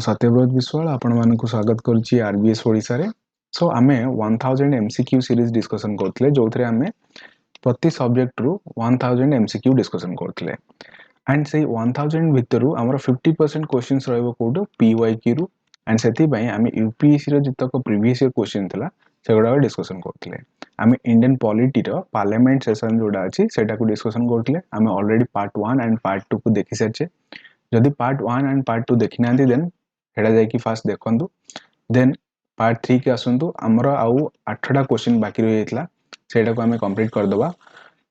सत्यव्रत विश्वाल आपण मानकु स्वागत करूची आरबीएस ओडिसा रे। सो आमे 1000 एमसीक्यू सीरीज डिस्कशन करथले जोथरे आमे प्रति सब्जेक्ट रु 1000 एमसीक्यू डिस्कशन करथले एंड से 1000 भितरु हमर 50% क्वेश्चंस रहबो कोडो पीवाईक्यू रु एंड सेति पई आमे यूपीएससी रो जितक प्रीवियस ईयर क्वेश्चन थिला सेगुडा डिस्कशन करथले। आमे इंडियन पॉलिटी रो पार्लियामेंट सेशन जोडा अछि सेटा को डिस्कशन करथले। आमे ऑलरेडी पार्ट 1 एंड पार्ट 2 को देखि साचे। जदि पार्ट 1 एंड पार्ट 2 देखि नांती देन हेडा जाय कि फास्ट देखंतु देन पार्ट 3 के आसंतु हमरा आउ 8टा क्वेश्चन बाकी रहि जायतला सेटा को हमें कंप्लीट कर दबा।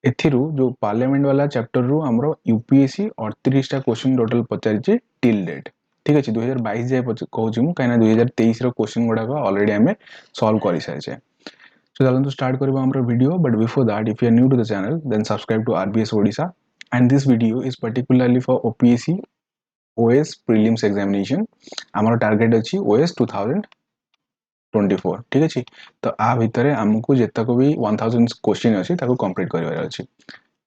एथिरु जो पार्लियामेंट वाला चैप्टर रु हमरा यूपीएससी 38 टा क्वेश्चन टोटल पचारिछि टिल डेट। ठीक अछि 2022 जाय कहूछि मु काइना 2023 रो क्वेश्चन गुडा को ऑलरेडी हमें सॉल्व करि सारिछे। So चलंतु स्टार्ट करबा हमरा video but before that if you are new to the channel then subscribe to RBS Odisha and this video is particularly for OPSC OS prelims examination। हमारा टारगेट अछि OS 2024 ठीक अछि। तो आ भितरे हमकु जेतक भी 1000 क्वेश्चन अछि ताको कंप्लीट करबार अछि।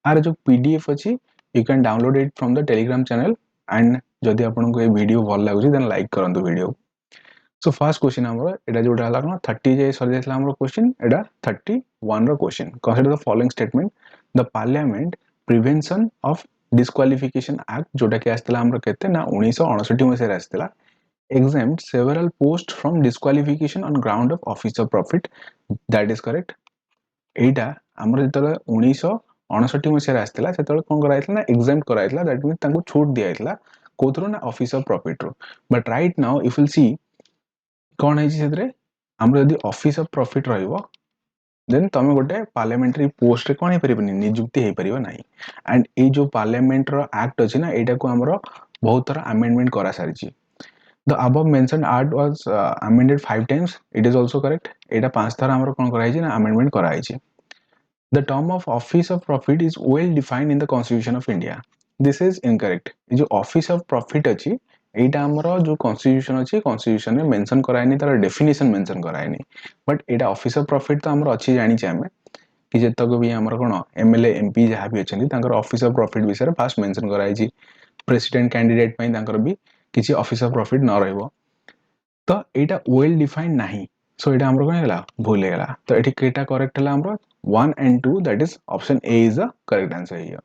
आर जो पीडीएफ अछि you can download it from the Telegram channel and जदि आपन को ए वीडियो भल लागुछि देन लाइक करंतु वीडियो। सो फर्स्ट क्वेश्चन हमरो एटा जोटा हला कोन 30 जे सर देथला हमरो क्वेश्चन एटा 31 रो question. Consider the following statement the parliament prevention of disqualification act जोटा कि आस्तला हमरो केते ना 1959 मसे आस्तला exempt several posts from disqualification on ground of office of profit that is correct। एटा हमरो जेतले 1959 मसे आस्तला सेतले कोन कराइतला ना exempt कराइतला दैट मींस तांको छूट दियाइतला कोथरो ना ऑफिस ऑफ प्रॉफिट रो। But right now if will see कोन है सेतरे हमरो यदि ऑफिस ऑफ प्रॉफिट रहइबो देन तमे गोटे पार्लियामेंटरी पोस्ट रे कोन हे परिबनी नियुक्ति हे परिबो नाही। एंड ए जो पार्लियामेंट रो एक्ट अछि ना एटा को हमरो बहुत तरह अमेंडमेंट करा सारिछि। The above mentioned act was amended 5 times. It is also correct। एटा 5 तरह हमरो कोन कराइ छि ना अमेंडमेंट कराइ छि। The term of office of profit is well defined in the Constitution of India। This is incorrect। ए जो office of profit अछि एटा हमरो जो कॉन्स्टिट्यूशन अछि कॉन्स्टिट्यूशन में मेंशन कराइनी तार definition mention कराइनी but Etah office of profit तो हमरो अछि जानि छि हमें कि जेतक भी हमरो कोन एमएलए एमपी जहा भी अछंती तांकर ऑफिस ऑफ प्रॉफिट विषय फास्ट मेंशन कराइ छि। प्रेसिडेंट कैंडिडेट पई तांकर भी किसी ऑफिस ऑफ प्रॉफिट न रहइबो तो एटा वेल डिफाइंड नाही। सो एटा हमरो कोन हैला भूल हेला तो एठी केटा करेक्ट हला हमरो 1 and 2 that is option A is the correct answer here.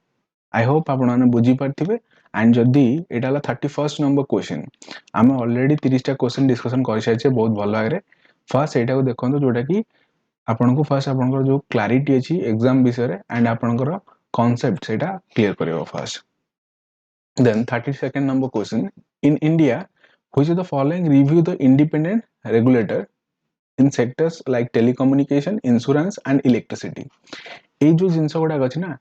I hope आपण माने बुझी पारथिबे। एंड जदी एटा हला 31st नंबर क्वेश्चन हम ऑलरेडी 30 टा क्वेश्चन डिस्कशन कर साइछे बहुत भल भागरे। फर्स्ट एटा को देखंतु जोटा कि आपण को फर्स्ट आपण को जो क्लैरिटी अछि एग्जाम विषय रे एंड आपण को कांसेप्ट सेटा क्लियर करियो first. Then 32nd number question in India which of the following review the independent regulator in sectors like telecommunication insurance and electricity। ए जो जिंस गुडा अछि ना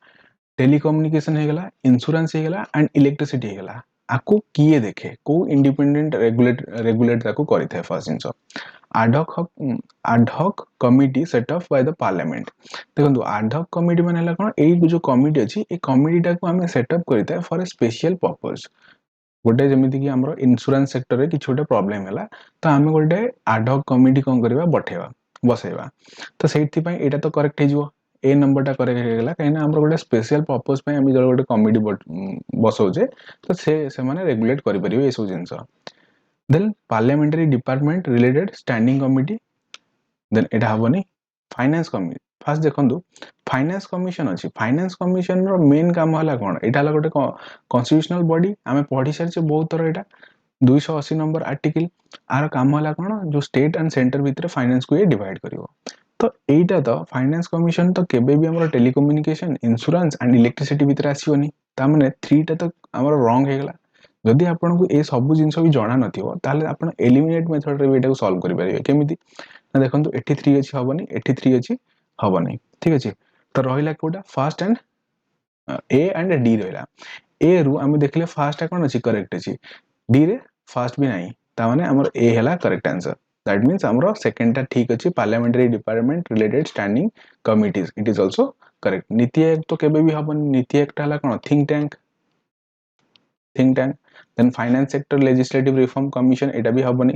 टेलीकम्युनिकेशन हे गला इंश्योरेंस हे गला एंड इलेक्ट्रिसिटी हे गला आको किए देखे को इंडिपेंडेंट रेगुलेट ताको करिथे first jeans ad hoc committee set up by the parliament। देखंतु ad hoc committee माने हला कोन ए जो कमिटी अछि ए कमिटी टा को हमें सेटअप करिते फॉर ए स्पेशल पर्पस। गोटे जेमिति कि हमरो इंश्योरेंस सेक्टर रे किछ गोटे प्रॉब्लम हैला तो हमें गोटे ad hoc कमिटी कोन करबा बठेबा बसेबा तो सेठी पई एटा तो करेक्ट हे जिवो ए नंबर टा करेक्ट हे गेला काइना हमरो गोटे स्पेशल पर्पस पई हम जळ गोटे कमिटी बसौजे तो से माने रेगुलेट करि परिबे ए सब जिंस। Then parliamentary department related standing committee then एटा हबनी फाइनेंस कमिटी। फास्ट देखंतु फाइनेंस कमिशन अछि फाइनेंस कमिशन रो मेन काम हला कोन एटा हला गोटे कॉन्स्टिट्यूशनल बॉडी हमें पढी सारछे बहुत तरह एटा 280 नंबर आर्टिकल आर काम हला कोन जो स्टेट एंड सेंटर भीतर फाइनेंस को ये डिवाइड करिवो। तो एटा तो फाइनेंस कमिशन तो केबे भी हमरो टेलीकम्युनिकेशन इंश्योरेंस एंड इलेक्ट्रिसिटी भीतर आसीओनी ता माने 3 टा तो हमरो रॉन्ग हे गेला। जदि आपन को ए सब जिंस भी जाना नथिवो ताले आपन एलिमिनेट मेथड रे एटा को सॉल्व करि परिबे केमिति ना देखंतु 83 अछि हबनी 83 अछि हबनी ठीक अछि। तो रहिला कोटा first and A and D रहिला ए रु हम देखले फर्स्ट कोन अछि करेक्ट अछि डी रे फर्स्ट भी नाही ता माने हमर ए हला करेक्ट आंसर दैट मींस हमरो सेकंड टा ठीक अछि parliamentary department related standing committees it is also correct. NITI Aayog तो केबे भी हबनी नीति आयोग हला कोन think tank then finance sector legislative reform commission एटा भी हबनी।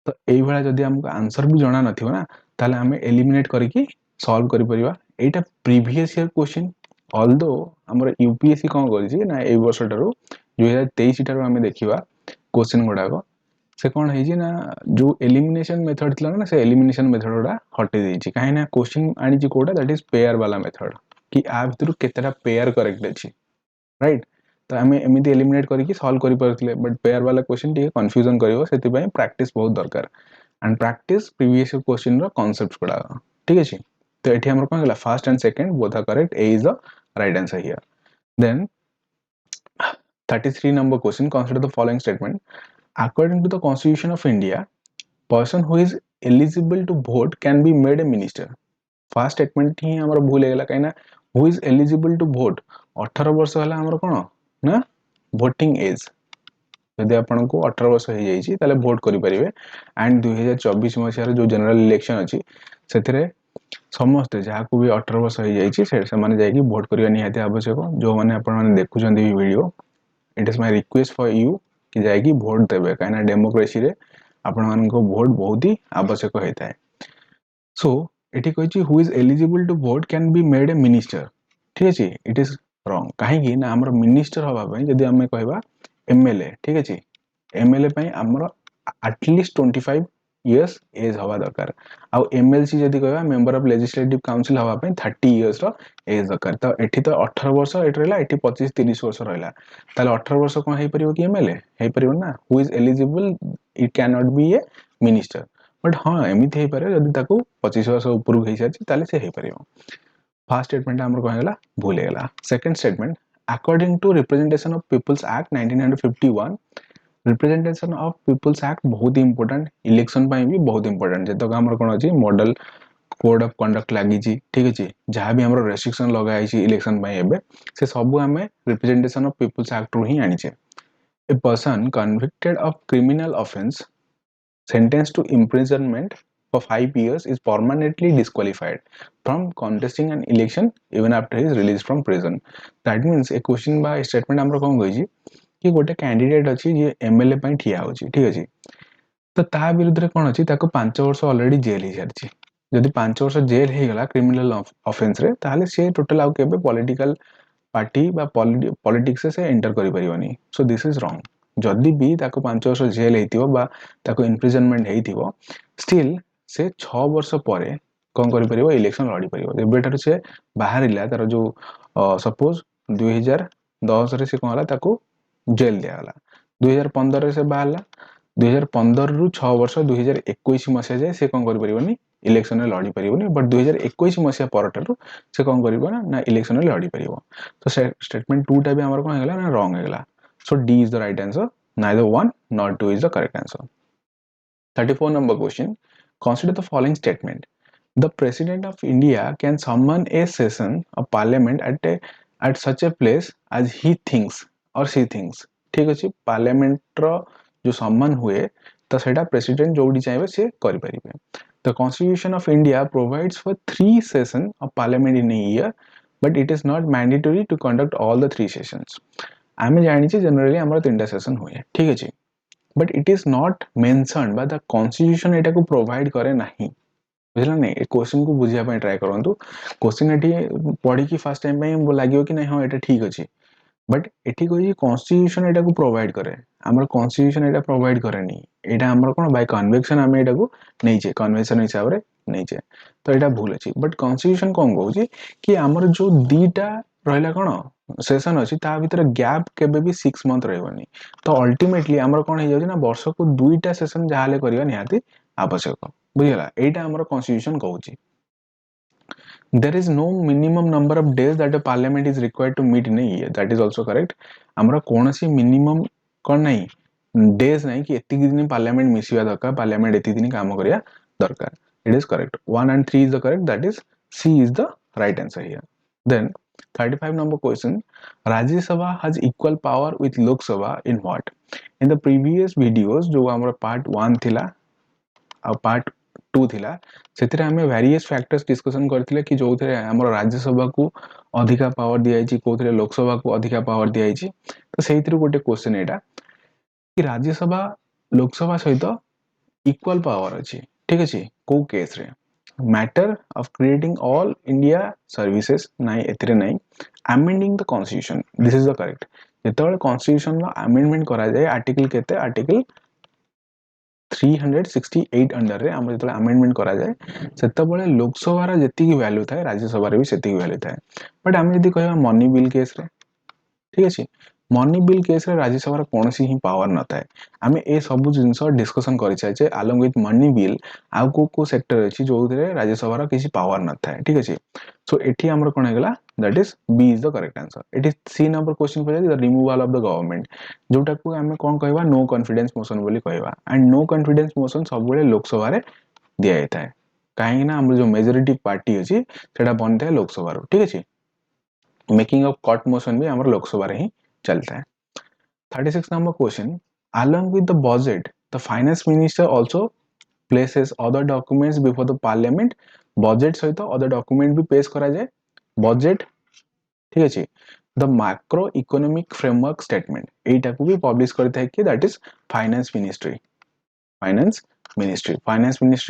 तो एई भला जदि हमको आंसर भी जाना नथिबो ना ताले हमें एलिमिनेट करिकि सॉल्व करि परिबा। एटा प्रीवियस ईयर क्वेश्चन ऑल्दो हमर यूपीएससी कोन करिछि ना ए वर्ष टारो 2023 टारो हमें देखिबा क्वेश्चन गुडा को से कौन है ना जो एलिमिनेशन मेथड थी ना से एलिमिनेशन मेथड गुड़ा हटे देछि काहे ना क्वेश्चन आनी जी कोडा दैट इज पेयर वाला मेथड कि आ भितर केतेटा पेयर करेक्ट अछि राइट तो आम एमती एलिमिनेट करके सॉल्व करि परथिले बट पेयर वाला क्वेश्चन टी कंफ्यूजन करिवो सेति पय प्रैक्टिस बहुत दरकार एंड प्रैक्टिस प्रीवियस क्वेश्चन रो कांसेप्ट्स गुड़ा ठीक अछि तो एठी हमर कोन गेला first and second both are correct A is the right answer here then 33 number question consider the following statement according to the constitution of India person who is eligible to vote can be made a minister first statement ही हमर भूल गेला काइना who is eligible to vote 18 वर्ष हला हमर कोन ना voting as यदि आपन को 18 वर्ष हो जाई ताले वोट करि परिबे एंड 2024 मसिया जो जनरल इलेक्शन अछि सेथिरे समस्त जहा को भी 18 वर्ष हो जाई से माने जाई कि वोट करिया निहाती आवश्यक जो माने आपन माने देखु जंदी video it is my request for you कि जाई कि वोट देबे काइना डेमोक्रेसी रे आपन मान को वोट बहुत ही आवश्यक होता है सो एठी कहछि who is eligible to vote can be made a minister ठीक अछि इट इज रॉन्ग काहे कि ना हमर मिनिस्टर हवा पय जदी हमें कहबा एमएलए ठीक अछि एमएलए पय हमर एटलीस्ट 25 इयर्स एज हवा दरकार आ एमएलसी जदी कहबा मेंबर ऑफ लेजिस्लेटिव काउंसिल हवा पय 30 इयर्स रो एज दरकार तो एठी तो 18 वर्ष एठी रहला एठी 25 30 वर्ष रहला ताले 18 वर्ष कोन हे परिबो कि एमएलए हे परिबो ना who is eligible it can not be A minister but हाँ एमती हे पारे जदी ताको 25 वर्ष ऊपर हो सारी ताले से हे परिबो फर्स्ट स्टेटमेंट हमर कोन गेला भूल गेला second statement according to representation of people's act 1951 representation of people's act बहुत इंपोर्टेंट इलेक्शन पाई भी बहुत इंपोर्टेंट जेतक हमर कोन अछि मॉडल कोड ऑफ कंडक्ट लागि छी ठीक अछि जहां भी हमर रेस्ट्रिक्शन लगाई छी इलेक्शन पाई एबे से सब हमें रिप्रेजेंटेशन ऑफ पीपल्स एक्ट रो ही आनी छे a person convicted of criminal offence sentenced to imprisonment for 5 years is permanently disqualified from contesting an election even after he is released from prison. That means a question by statement हमरो कोन कहि कि गोटे candidate अछि जे MLA पय ठिया होछि ठीक अछि तो ता विरुद्ध रे कोन अछि ताको 5 वर्ष ऑलरेडी जेल ही जारछि जदि 5 वर्ष जेल हे गला क्रिमिनल ऑफेंस रे ताले से टोटल आउ केबे पॉलिटिकल पार्टी बा पॉलिटिक्स से एंटर करि परिबनी सो दिस इज रॉन्ग जदि भी ताको 5 वर्ष जेल हेतिबो बा ताको इम्प्रिजनमेंट हेतिबो स्टिल से 6 वर्ष परे कोन करि परिबो इलेक्शन लड़ी परिबो एबेटर से बाहरिला तार जो सपोज 2010 रे से कोनला ताको जेल दियाला 2015 रे से बाहरला 2015 रु 6 वर्ष 2021 मसिया जाय से कोन करि परिबोनी इलेक्शन रे लड़ी परिबोनी बट 2021 मसिया परटरु से कोन करिबो ना इलेक्शन रे लड़ी परिबो तो स्टेटमेंट 2 टा भी हमर कोन हेगला ना wrong हेगला so D is the right answer neither 1 nor 2 is the correct answer 34 number question consider the following statement the president of India can summon a session of parliament at such a place as he thinks or she thinks ठीक अछि parliament रो जो सम्मान हुए तो सेटा president जोडी चाहेबे से करि परिबे the constitution of India provides for 3 sessions of parliament in a year but it is not mandatory to conduct all the 3 sessions आमे जानि छी जनरली हमर 3टा सेशन हुए ठीक अछि but it is not mentioned by the constitution एटा को provide करे नाही बुझला नै ए क्वेश्चन को बुझिया पय ट्राई करंतु क्वेश्चन एठी पढी की फर्स्ट टाइम पय लागियो कि नै हां एटा ठीक अछि बट एठी कोइ कॉन्स्टिट्यूशन एटा को प्रोवाइड करे हमर कॉन्स्टिट्यूशन एटा प्रोवाइड करे नै एटा हमर कोन बाय कन्वेंशन आमे एटा को नै छै कन्वेंशन हिसाब रे नै छै तो एटा भूल अछि बट कॉन्स्टिट्यूशन कोन कहू कि हमर जो दीटा रहला कोन सेशन अछि ता भीतर गैप केबे भी 6 मंथ रहबनी तो अल्टीमेटली हमर कोन हे जाय ना वर्ष को दुईटा सेशन जाहाले करिया निहाती आवश्यक बुझिला एटा हमर कॉन्स्टिट्यूशन कहू there is no minimum number of days that a parliament is required to meet in a year that is also correct हमरा कोनसी minimum कोन नै days नै कि एति दिन parliament मिसिया दरकार parliament एति दिन काम करिया दरकार it is correct 1 and 3 is the correct that is C is the right answer here then 35 number question Rajya Sabha has equal power with Lok Sabha in what in the previous videos जो हमरा part 1 थिला आ part 2 थिला सेतिरे हमें various factors discussion करथिले कि जोथरे हमर राज्य सभा को अधिका पावर दिया छि कोथरे लोकसभा को अधिका पावर दिया छि तो सेहितिर गोटे क्वेश्चन एटा कि राज्य सभा लोकसभा सहित इक्वल पावर अछि ठीक अछि को केस रे matter of creating all India services नाइ एतिरे नाइ amending the constitution this is the correct जेतोले कॉन्स्टिट्यूशन नो अमेंडमेंट करा जाय आर्टिकल केते आर्टिकल 368 अंडर रे हम जो अमेंडमेंट करा जाए सेतबळे लोकसभा जेतिकी वैल्यू थाए राज्यसभा रे भी सेतिकी वैल्यू थाए बट आम जदि कहबा मनी बिल केस रे ठीक अछि मनी बिल केस रे राज्यसभा कौन सी ही पावर न थाए आम ए सब जिनस डिस्कशन करि छाइछे अलोंग विथ मनी बिल आउ को सेक्टर अछि जो राज्यसभा किसी पावर न थाए ठीक अछि सो एठी हमर कोन हेगला that is B is the correct answer it is C number question पर the removal of the government जोटा को हमें कोन कहबा नो कॉन्फिडेंस मोशन बोली कहबा एंड नो कॉन्फिडेंस मोशन सब बेले लोकसभा रे दिया जाता है कहीं ना हम जो मेजॉरिटी पार्टी अछि सेटा बनता है लोकसभा रो ठीक अछि मेकिंग ऑफ कट मोशन भी हमारे लोकसभा रे ही चलता है 36 number question along with the budget the finance minister also places other documents before the parliament budget सहित other document भी पेश करा जाए budget ठीक अछि the macro economic framework statement एटा को भी पब्लिश करता है कि that is finance ministry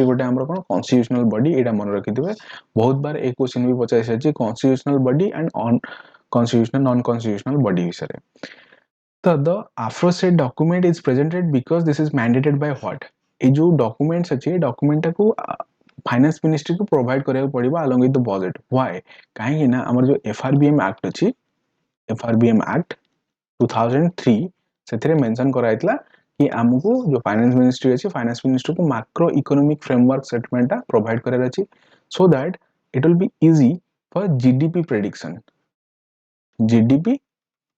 गोटे हमर कोन कॉन्स्टिट्यूशनल बॉडी एटा मन रखिथिबे बहुत बार ए क्वेश्चन भी पचाइ छै constitutional body and on constitutional non constitutional body विषय तो the aforesaid document is presented because this is mandated by what ए जो डॉक्यूमेंट्स अछि डॉक्यूमेंट को फाइनेंस मिनिस्ट्री को प्रोवाइड करबा पड़िबा along with the budget why काहे ना हमर जो एफआरबीएम एक्ट अछि एफआरबीएम एक्ट 2003 सेथिरे मेंशन कराइतला कि हमको जो फाइनेंस मिनिस्ट्री अछि फाइनेंस मिनिस्ट्री को macro economic framework statement provide करे अछि so that it will be easy for GDP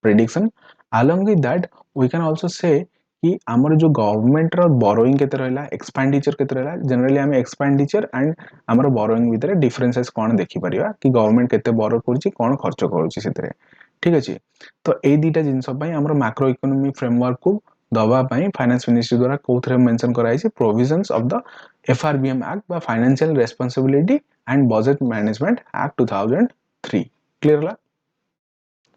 prediction along with that we can also say कि हमर जो गवर्नमेंट रो बोरोइंग केते रहला एक्सपेंडिचर केते रहला जनरली हम एक्सपेंडिचर एंड हमर बोरोइंग भीतर डिफरेंसेस कोन देखि परिबा कि गवर्नमेंट केते बोरो करछि कोन खर्च करछि सेतरे ठीक अछि तो ए दीटा जिंस पई हमर मैक्रो इकोनॉमिक फ्रेमवर्क को दबा पई फाइनेंस मिनिस्ट्री द्वारा कोथरे मेंशन कराई छै provisions of the FRBM act बा financial responsibility and budget management act 2003 clear ला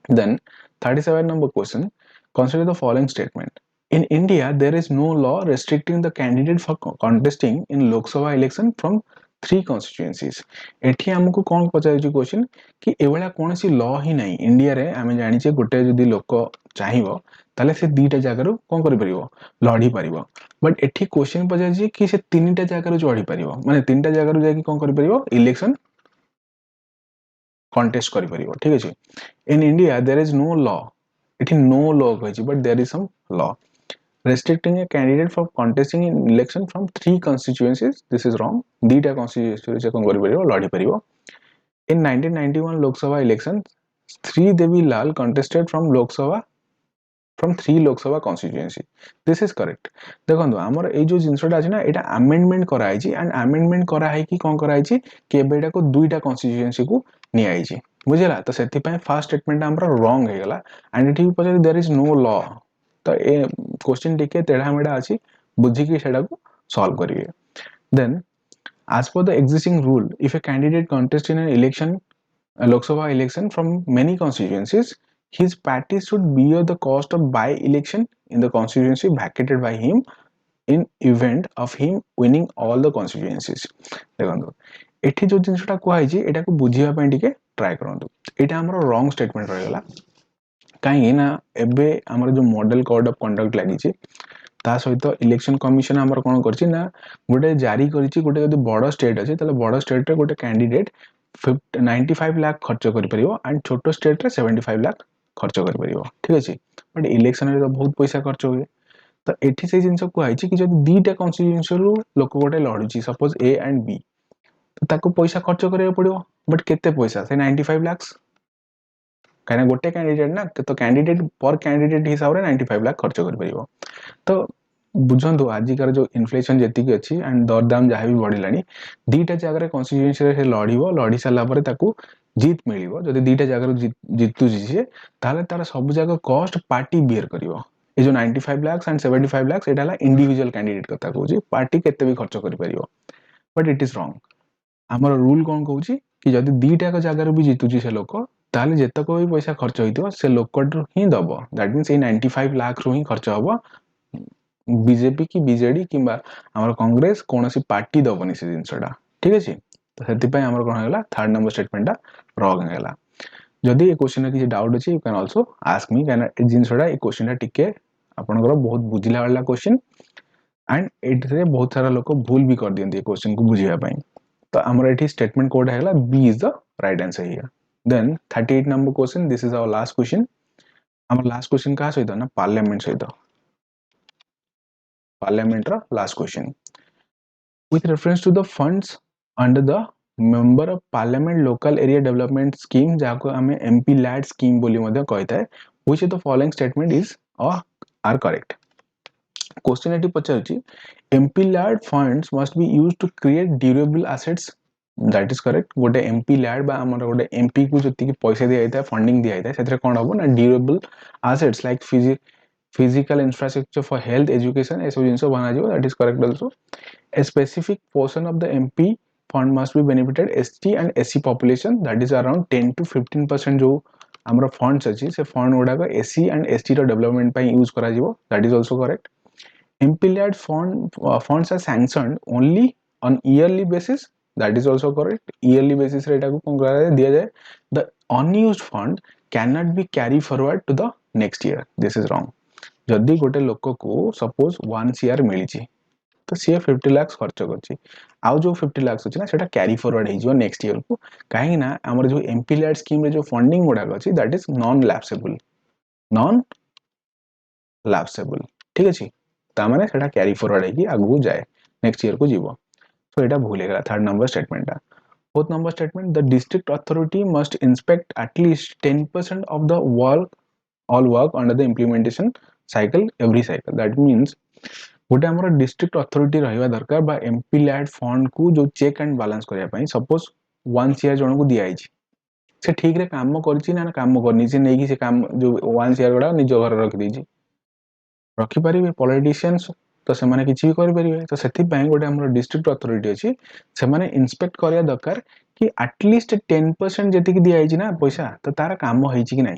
then 37 number question consider the following statement in India there is no law restricting the candidate for contesting in Lok Sabha election from three constituencies एठी हमको कोन पचाइछि question कि एवला कोनसी law ही नहीं India रे आमे जानि छे गोटे जदी लोक चाहिबो ताले से दीटा जागा रो कोन करि परिबो लढी परिबो बट एठी क्वेश्चन पचाइछि कि से तीनटा जागा रो चढी परिबो माने तीनटा जागा रो जाकी कोन करि परिबो इलेक्शन contest करि परिबो ठीक अछि in India there is no law it is no law कहछि but there is some law restricting a candidate from contesting in election from three constituencies this is wrong dita constituency कोन करि परिबो लढी परिबो in 1991 Lok Sabha election Sri Devi Lal contested from Lok Sabha from three Lok Sabha constituency this is correct देखंदो हमर ए जो जिंसटा अछि ना एटा amendment कराइ छी and amendment करा है कि कोन कराइ छी कि एबेटा को दुईटा कॉन्स्टिट्यूएंसी को नि आइ छी बुझला तो सेति पय फर्स्ट स्टेटमेंट हमर रॉन्ग हे गेला एंड इट इज पजे there is no law to a question टिके तेढा मेढा अछि बुझी कि सेडा को सॉल्व करिवे then as per the existing rule if a candidate contests in an election a Lok Sabha election from many constituencies his party should bear the cost of by-election in the constituency vacated by him in event of him winning all the constituencies देखंदो एठी जो जिंसटा कोहाइ छी एटा को बुझिया पय टिके try करंतु एटा हमर wrong statement रहला काहे ना एबे हमर जो मॉडल कोड ऑफ कंडक्ट लागि छी ता सहित इलेक्शन कमिशन हमर कोन करछि ना गोटे जारी करिछि गोटे यदि बड़ स्टेट अछि तले बड़ स्टेट रे गोटे कैंडिडेट 95 लाख खर्च करि परिबो एंड छोटो स्टेट रे 75 लाख खर्च करि परिबो ठीक अछि बट इलेक्शन रे तो बहुत पैसा खर्च होय तो एठी से जिंस को आइछि कि जदि दीटा कॉन्स्टिट्यूएंसी रो लोक गोटे लढुछि सपोज ए एंड बी तो ताको पैसा खर्च करिया पड़िबो बट केते पैसा से 95 लाख काहे गोटे कैंडिडेट ना तो कैंडिडेट पर कैंडिडेट हिसाब रे 95 लाख खर्च करि परिबो तो बुझंतु आजिकार जो इन्फ्लेशन जेति की अछि एंड दर दाम जहा भी बढ़िलानी दीटा जगह रे कॉन्स्टिट्यूएंसी रे लढिबो लढी साला परे ताकू जीत मिलिबो जदि दीटा जगह रो जीतु जिसे ताले तार सब जगह कॉस्ट पार्टी बियर करिवो ए जो 95 lakh and 75 lakh Etah La individual candidate कथा कहूची पार्टी केते भी खर्च करि परिवो बट इट इज रॉन्ग हमर रूल कोन कहूची कि जदि दीटा का जगह रो भी जीतुची से लोक ताले जेतक भी पैसा खर्च होइतो से लोकट ही दबो दैट मींस ए 95 लाख रो ही खर्च होबो बीजेपी की बीजेडी किंबा हमर कांग्रेस कोनोसी पार्टी दबनी से जिंसडा ठीक अछि तो सेति पय हमर कोन होला थर्ड नंबर स्टेटमेंटटा रॉन्ग हेला जदि ए क्वेश्चन रे किछि डाउट अछि you can also ask me कैन ए जिंसडा ए क्वेश्चनटा टिके आपनकर बहुत बुझिला वाला क्वेश्चन एंड एठरे बहुत सारा लोक भूल भी कर दियंती क्वेश्चन को बुझिया पई तो हमर एठी स्टेटमेंट कोड हैला B is the right answer here then 38 number question this is our last question हमर लास्ट क्वेश्चन का सहित ना पार्लियामेंट सहित पार्लियामेंट रा last question with reference to the funds under the member of parliament local area development scheme जाको हमें MP LAD scheme बोली मध्य कहता है which of the following statement is or are correct question एटी पचारुची MP LAD funds must be used to create durable assets that is correct गोटे MP LAD बा हमर गोटे MP को जति कि पैसा दिया जाता है फंडिंग दिया जाता है सेतरे कोन हबो ना durable assets like physical infrastructure for health education ऐसे जिंस बना जिवो that is correct also a specific portion of the MP fund must be benefited ST and SC population that is around 10 to 15% जो हमर फंड्स अछि से fund गुडा को SC and ST रो development पई यूज करा जिवो that is also correct MPLAD funds are sanctioned only on yearly basis that is also correct yearly basis रे एटा को कोन करा दिया जाए the unused fund cannot be carry forward to the next year this is wrong जदि गोटे लोक को suppose 1 CR मिली तो सी 50 लाख खर्च करछि आउ जो 50 लाख अछि ना सेटा कैरी फॉरवर्ड हे जो नेक्स्ट ईयर को काहे ना हमर जो एमपी लैड स्कीम रे जो फंडिंग गुडा अछि दैट इज नॉन लैप्सेबल ठीक अछि ता माने सेटा कैरी फॉरवर्ड हे कि आगु जाए नेक्स्ट ईयर को जीवो सो एटा भूल गेला थर्ड नंबर स्टेटमेंट ता fourth number statement the district authority must inspect at least 10% of the work under the implementation cycle every cycle that means गोटे हमर डिस्ट्रिक्ट अथॉरिटी रहिबा दरकार बा एमपी लैड फंड को जो चेक एंड बैलेंस करिया पई suppose 1 CR जण को दिया आइछि से ठीक रे काम करछि ना काम करनी से नै कि से काम जो 1 सीआर गडा निज घर रख दीछि रखि परिबे पॉलिटिशियंस तो से माने किछि भी करि परिबे तो सेति पई गोटे हमर डिस्ट्रिक्ट अथॉरिटी अछि से माने इंस्पेक्ट करिया दरकार कि एट लीस्ट 10% जति कि दिया आइछि ना पैसा तो तार काम होइछि कि नै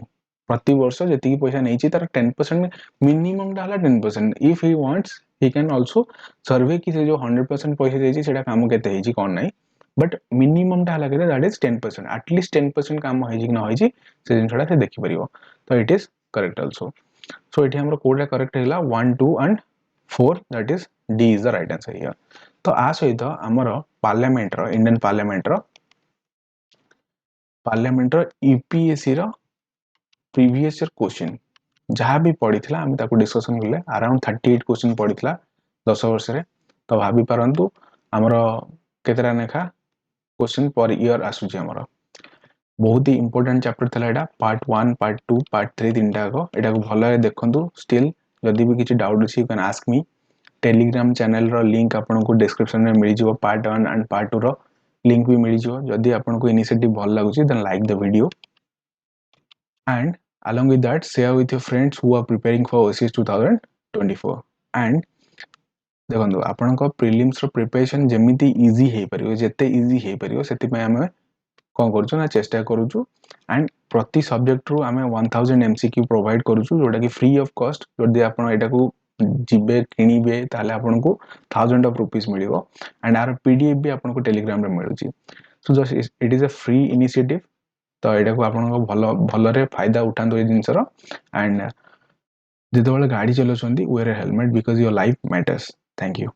प्रति वर्ष जति कि पैसा नैछि तार 10% मिनिमम डाला 10% if he wants he can also survey कि से जो 100% पैसा देछि सेटा काम केते हेछि कोन नै बट मिनिमम टा लगे दैट इज 10% at least 10% काम हेछि कि न हेछि से जिनसडा से देखि परिबो तो it is correct also so इठी हमरो कोडा करेक्ट हैला 1 2 and 4 that is D is the right answer here तो आ सहित हमरो पार्लियामेंट रो इंडियन पार्लियामेंट रो यूपीएससी रो प्रीवियस ईयर क्वेश्चन जहाँ भी पड़ी थिला हम ताको डिस्कशन करले अराउंड 38 क्वेश्चन पड़ी थिला 10 वर्ष रे तो भाबी परंतु हमरो केतरा नेखा क्वेश्चन पर ईयर आसु जे हमरो बहुत ही इंपोर्टेंट चैप्टर थिला एटा पार्ट 1 पार्ट 2 पार्ट 3 तीनटा को एटा को भलो देखंतु स्टिल जदी भी किछि डाउट अछि you can ask me Telegram channel रो लिंक आपन को डिस्क्रिप्शन में मिली जिवो पार्ट 1 एंड पार्ट 2 रो लिंक भी मिली जिवो जदी आपन को इनिशिएटिव भल लागुछि then like the video and along with that share with your friends who are preparing for OCS 2024 and देखो आपण को प्रीलिम्स रो प्रिपरेशन जेमिति इजी हे परियो जते इजी हे परियो सेति पय हमें कोन करछु ना चेष्टा करूछु एंड प्रति सब्जेक्ट रो हमें 1000 एमसीक्यू प्रोवाइड करूछु जोटा कि फ्री ऑफ कॉस्ट जदी आपण एटा को जिबे किनिबे ताले आपण को 1000 ऑफ रुपीस मिलिबो एंड आर पीडीएफ भी आपण को टेलीग्राम रे मिलुची so just it is a free initiative तो एटा को आपण को भलो भलो रे फायदा उठांदो ए जिंसर एंड जेतेबेले गाड़ी चलाउछंती wear a helmet because your life matters thank you